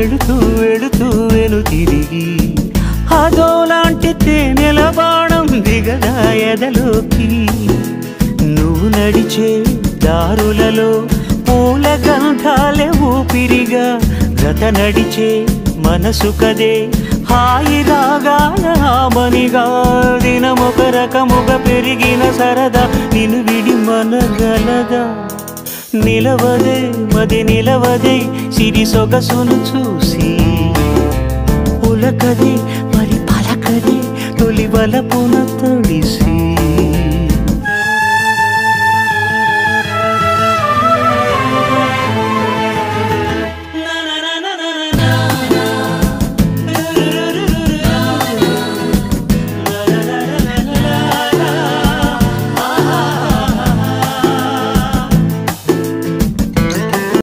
వెళుతూ వెళుతూ వెను తిరిగి అదోలాంటి తేనెల బాణం దిగదా ఎదలోకి నువ్వు నడిచే దారులలో పూల గంధాలే ఊపిరిగా గత నడిచే మనసు కదే హాయి రాగాల ఆమనిగా దినమొక రకముగా పెరిగిన సరదా నిన్ను విడి మనగలదా నిలవదే మది నిలవదే సిరి సొగసును చూసి ఉలకదే మరి పలకదే తొలి వలపున